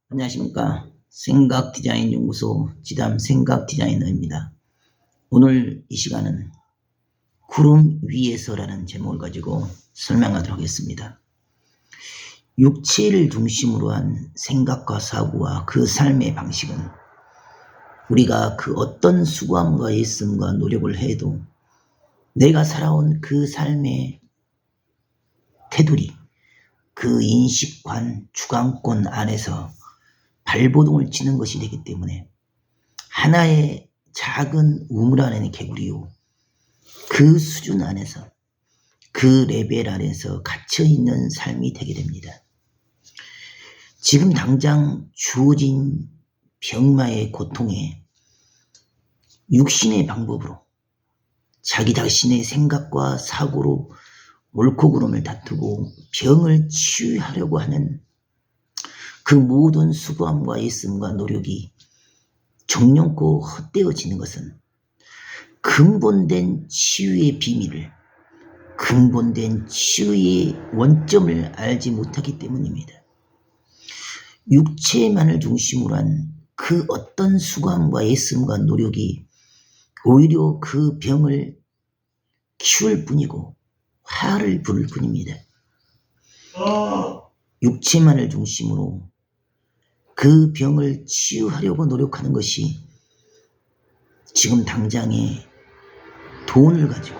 안녕하십니까. 생각디자인연구소 지담 생각디자이너입니다. 오늘 이 시간은 구름 위에서라는 제목을 가지고 설명하도록 하겠습니다. 육체를 중심으로 한 생각과 사고와 그 삶의 방식은 우리가 그 어떤 수고함과 애씀과 노력을 해도 내가 살아온 그 삶의 테두리, 그 인식관, 주관권 안에서 발버둥을 치는 것이 되기 때문에 하나의 작은 우물 안에는 개구리요, 그 수준 안에서, 그 레벨 안에서 갇혀있는 삶이 되게 됩니다. 지금 당장 주어진 병마의 고통에 육신의 방법으로 자기 자신의 생각과 사고로 옳고 그름을 다투고 병을 치유하려고 하는 그 모든 수고함과 애씀과 노력이 정령코 헛되어지는 것은 근본된 치유의 비밀을, 근본된 치유의 원점을 알지 못하기 때문입니다. 육체만을 중심으로 한 그 어떤 수고함과 애씀과 노력이 오히려 그 병을 키울 뿐이고 화를 부를 뿐입니다. 육체만을 중심으로 그 병을 치유하려고 노력하는 것이 지금 당장에 돈을 가지고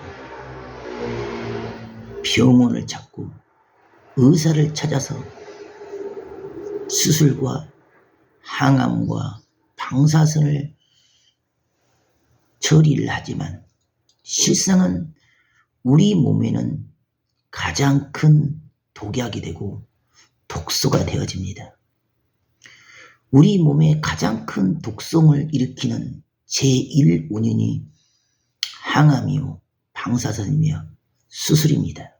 병원을 찾고 의사를 찾아서 수술과 항암과 방사선을 처리를 하지만 실상은 우리 몸에는 가장 큰 독약이 되고 독소가 되어집니다. 우리 몸에 가장 큰 독성을 일으키는 제1원인이 항암이요, 방사선이며 수술입니다.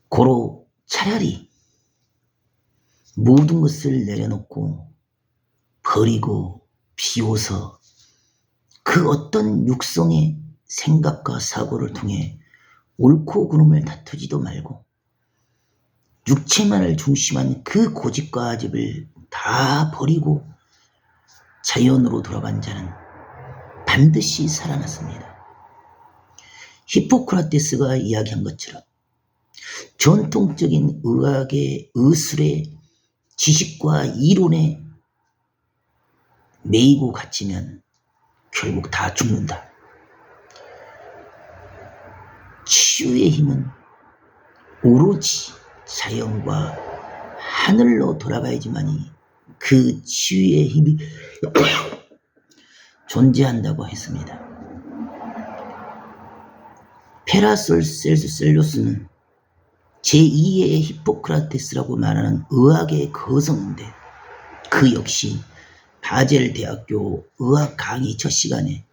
고로 차라리 모든 것을 내려놓고 버리고 비워서 그 어떤 육성의 생각과 사고를 통해 옳고 그름을 다투지도 말고 육체만을 중심한 그 고집과 아집을 다 버리고 자연으로 돌아간 자는 반드시 살아났습니다. 히포크라테스가 이야기한 것처럼 전통적인 의학의 의술의 지식과 이론에 매이고 갇히면 결국 다 죽는다. 치유의 힘은 오로지 자연과 하늘로 돌아가야지만이 그 치유의 힘이 존재한다고 했습니다. 페라셀루스는 제2의 히포크라테스라고 말하는 의학의 거성인데 그 역시 바젤 대학교 의학 강의 첫 시간에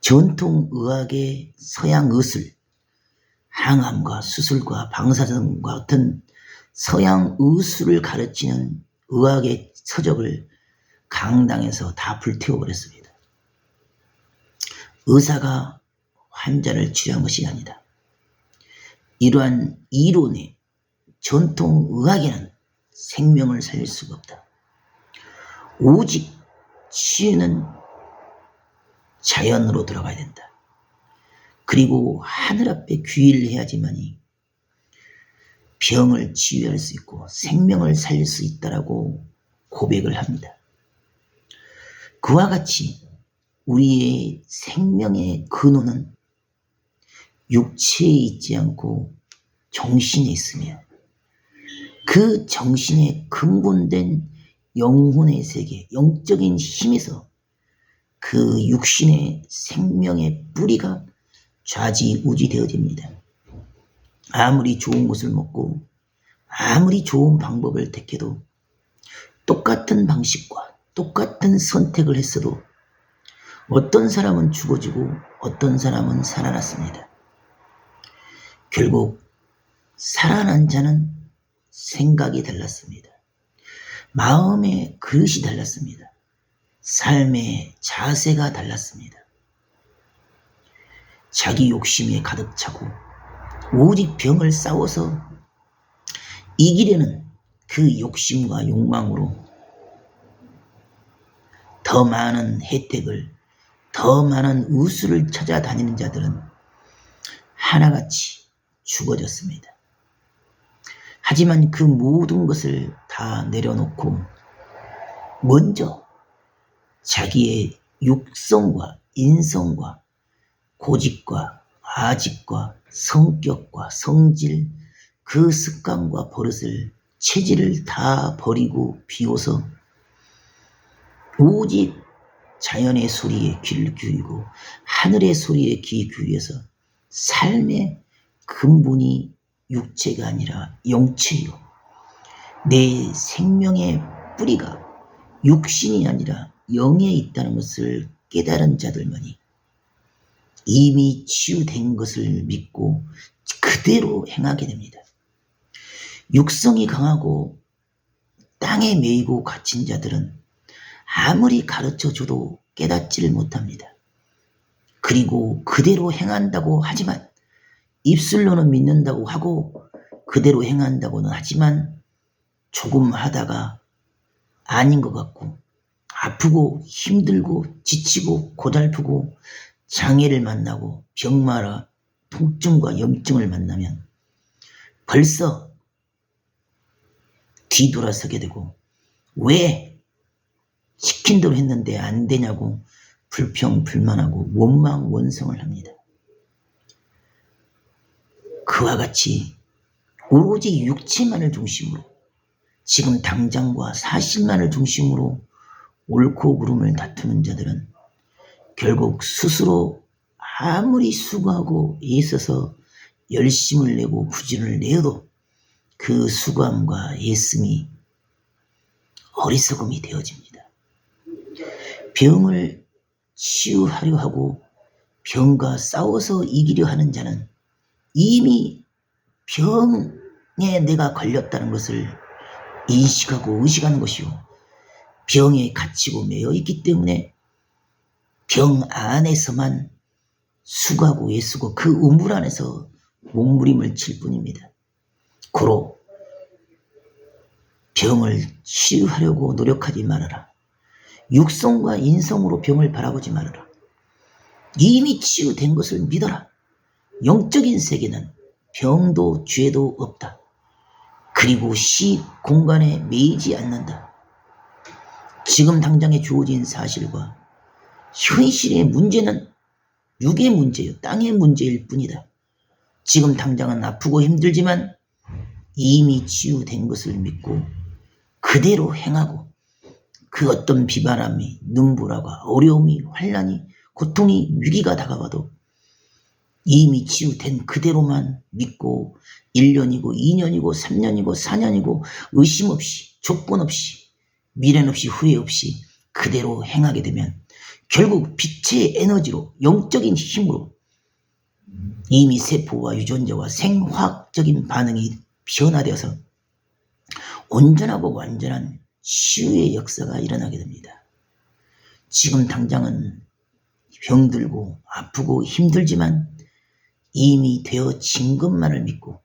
전통 의학의 서양 의술, 항암과 수술과 방사선과 같은 서양 의술을 가르치는 의학의 서적을 강당에서 다 불태워버렸습니다. 의사가 환자를 치료한 것이 아니다. 이러한 이론의 전통 의학에는 생명을 살릴 수가 없다. 오직 치유는 자연으로 돌아가야 된다. 그리고 하늘 앞에 귀의를 해야지만이 병을 치유할 수 있고 생명을 살릴 수 있다라고 고백을 합니다. 그와 같이 우리의 생명의 근원은 육체에 있지 않고 정신에 있으며 그 정신의 근본된 영혼의 세계, 영적인 힘에서 그 육신의 생명의 뿌리가 좌지우지되어집니다. 아무리 좋은 것을 먹고 아무리 좋은 방법을 택해도 똑같은 방식과 똑같은 선택을 했어도 어떤 사람은 죽어지고 어떤 사람은 살아났습니다. 결국 살아난 자는 생각이 달랐습니다. 마음의 그릇이 달랐습니다. 삶의 자세가 달랐습니다. 자기 욕심에 가득 차고 오직 병을 싸워서 이기려는 그 욕심과 욕망으로 더 많은 혜택을, 더 많은 우수를 찾아다니는 자들은 하나같이 죽어졌습니다. 하지만 그 모든 것을 다 내려놓고 먼저 자기의 육성과 인성과 고집과 아집과 성격과 성질, 그 습관과 버릇을, 체질을 다 버리고 비워서 오직 자연의 소리에 귀를 기울이고 하늘의 소리에 귀 기울여서 삶의 근본이 육체가 아니라 영체요, 내 생명의 뿌리가 육신이 아니라 영에 있다는 것을 깨달은 자들만이 이미 치유된 것을 믿고 그대로 행하게 됩니다. 육성이 강하고 땅에 매이고 갇힌 자들은 아무리 가르쳐줘도 깨닫지를 못합니다. 그리고 그대로 행한다고 하지만, 입술로는 믿는다고 하고 그대로 행한다고는 하지만 조금 하다가 아닌 것 같고 아프고 힘들고 지치고 고달프고 장애를 만나고 병마라 통증과 염증을 만나면 벌써 뒤돌아서게 되고 왜 시킨 대로 했는데 안 되냐고 불평불만하고 원망원성을 합니다. 그와 같이 오로지 육체만을 중심으로, 지금 당장과 사실만을 중심으로 옳고 그름을 다투는 자들은 결국 스스로 아무리 수고하고 애써서 열심을 내고 부진을 내어도 그 수고함과 애씀이 어리석음이 되어집니다. 병을 치유하려 하고 병과 싸워서 이기려 하는 자는 이미 병에 내가 걸렸다는 것을 인식하고 의식하는 것이요, 병에 갇히고 매여 있기 때문에 병 안에서만 수고하고 애쓰고 그 우물 안에서 몸부림을 칠 뿐입니다. 고로 병을 치유하려고 노력하지 말아라. 육성과 인성으로 병을 바라보지 말아라. 이미 치유된 것을 믿어라. 영적인 세계는 병도 죄도 없다. 그리고 시 공간에 매이지 않는다. 지금 당장에 주어진 사실과 현실의 문제는 육의 문제요, 땅의 문제일 뿐이다. 지금 당장은 아프고 힘들지만 이미 치유된 것을 믿고 그대로 행하고 그 어떤 비바람이, 눈보라가, 어려움이, 환난이, 고통이, 위기가 다가와도 이미 치유된 그대로만 믿고 1년이고 2년이고 3년이고 4년이고 의심 없이, 조건 없이, 미련 없이, 후회 없이 그대로 행하게 되면 결국 빛의 에너지로, 영적인 힘으로 이미 세포와 유전자와 생화학적인 반응이 변화되어서 온전하고 완전한 치유의 역사가 일어나게 됩니다. 지금 당장은 병들고 아프고 힘들지만 이미 되어진 것만을 믿고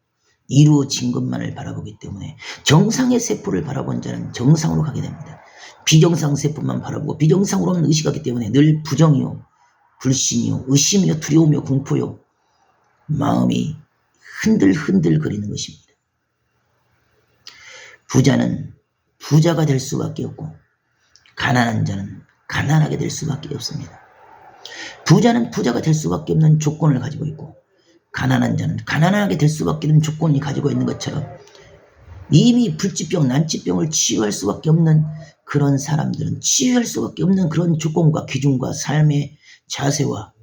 이루어진 것만을 바라보기 때문에 정상의 세포를 바라본 자는 정상으로 가게 됩니다. 비정상 세포만 바라보고 비정상으로만 의식하기 때문에 늘 부정이요, 불신이요, 의심이요, 두려움이요, 공포요, 마음이 흔들흔들 거리는 것입니다. 부자는 부자가 될 수밖에 없고 가난한 자는 가난하게 될 수밖에 없습니다. 부자는 부자가 될 수밖에 없는 조건을 가지고 있고 가난한 자는 가난하게 될 수밖에 없는 조건이 가지고 있는 것처럼 이미 불치병, 난치병을 치유할 수밖에 없는 그런 사람들은 치유할 수밖에 없는 그런 조건과 기준과 삶의 자세와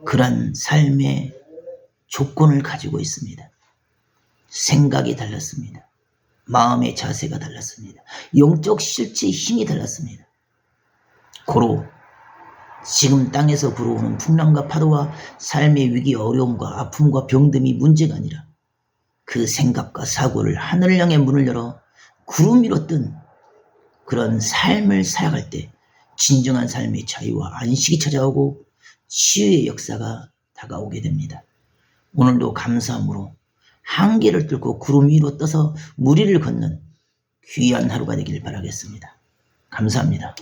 그런 삶의 조건을 가지고 있습니다. 생각이 달랐습니다. 마음의 자세가 달랐습니다. 영적 실체의 힘이 달랐습니다. 고로 지금 땅에서 불어오는 풍랑과 파도와 삶의 위기, 어려움과 아픔과 병듦이 문제가 아니라 그 생각과 사고를 하늘을 향해 문을 열어 구름 위로 뜬 그런 삶을 살아갈 때 진정한 삶의 자유와 안식이 찾아오고 치유의 역사가 다가오게 됩니다. 오늘도 감사함으로 한계를 뚫고 구름 위로 떠서 물 위를 걷는 귀한 하루가 되길 바라겠습니다. 감사합니다.